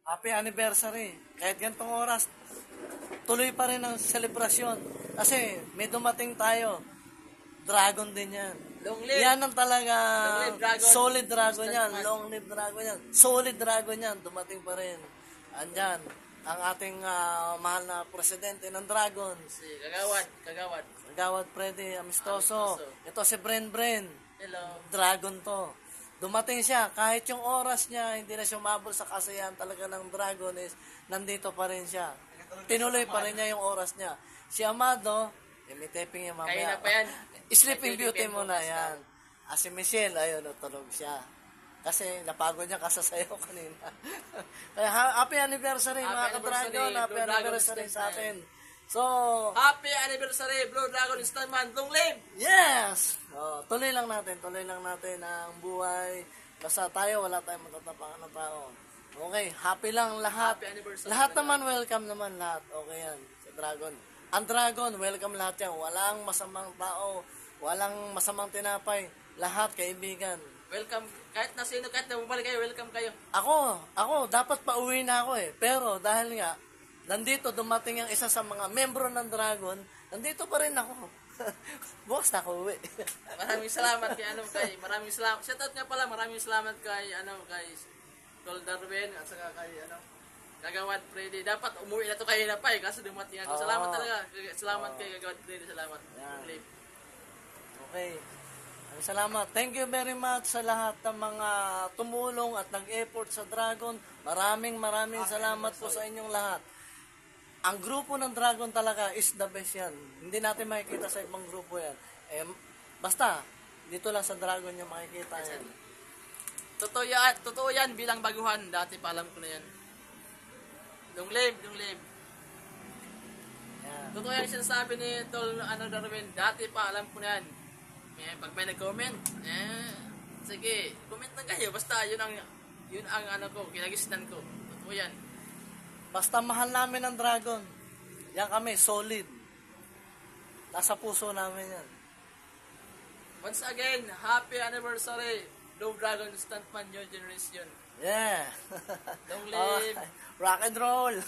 Happy anniversary. Kahit ganitong oras, tuloy pa rin ang selebrasyon. Kasi may dumating tayo. Dragon din yan. Long live. Yan ang talaga Long live dragon. solid dragon yan. Stuntman. Long live dragon yan. Solid dragon yan. Dumating pa rin. Andyan. Ang ating mahal na presidente ng Dragon. Si Kagawad. Gawad Freddy Amistoso. Ito si Bren. Hello. Dragon to. Dumating siya, kahit yung oras niya, hindi na siya umabot sa kasayahan talaga ng Dragon is, nandito pa rin siya. Tinuloy pa rin niya yung oras niya. Si Amado, may taping yung mamaya. Kaya na pa yan. Sleeping Beauty muna yan. Si Michelle, ayun, tulog siya. Kasi napagod niya kasasayaw kanina. Kaya happy anniversary mga ka-Dragon. Happy anniversary sa atin. So, Happy anniversary, Blue Dragon Stuntman. Long live! yes! Tuloy lang natin ang buhay. Basta tayo, wala tayong matatapakan na tao. Okay, happy lang lahat. Happy anniversary. Lahat naman, welcome naman lahat. Okay yan, sa Dragon. Ang Dragon, welcome lahat yan. Walang masamang tao, walang masamang tinapay. Lahat kaibigan. Welcome. Kahit na sino, kahit na bumalik kayo, welcome kayo. Ako, dapat pauwi na ako eh. Pero dahil nga, nandito dumating ang isa sa mga membro ng Dragon, nandito pa rin ako. Bukas na ako uwi. Maraming salamat maraming salamat. Shoutout nga pala, maraming salamat kay Tol Darwin at saka kay Kagawad Freddy. Dapat umuwi na to kayo na pa kaso dumating ako. Salamat talaga. Salamat kay Kagawad Freddy, salamat. Yan. Okay. Salamat. Thank you very much sa lahat ng mga tumulong at nag-effort sa Dragon. Maraming salamat po sa inyong lahat. Ang grupo ng Dragon talaga is the best yan. Hindi natin makikita sa ibang grupo yan. Basta, dito lang sa Dragon yung makikita yan. Totoo yan bilang baguhan. Dati pa alam ko na yan. Long live. Yan. Totoo yan sinasabi ni Tol Darwin. Dati pa alam ko na yan. Pag may nag-comment, sige, comment na kayo. Basta yun ang kinagisnan ko. Totoo yan. Basta mahal namin ang Dragon. Yan kami, solid. Nasa puso namin yan. Once again, happy anniversary, Blue Dragon Stuntman New Generation. Yeah. Long live. Rock and roll.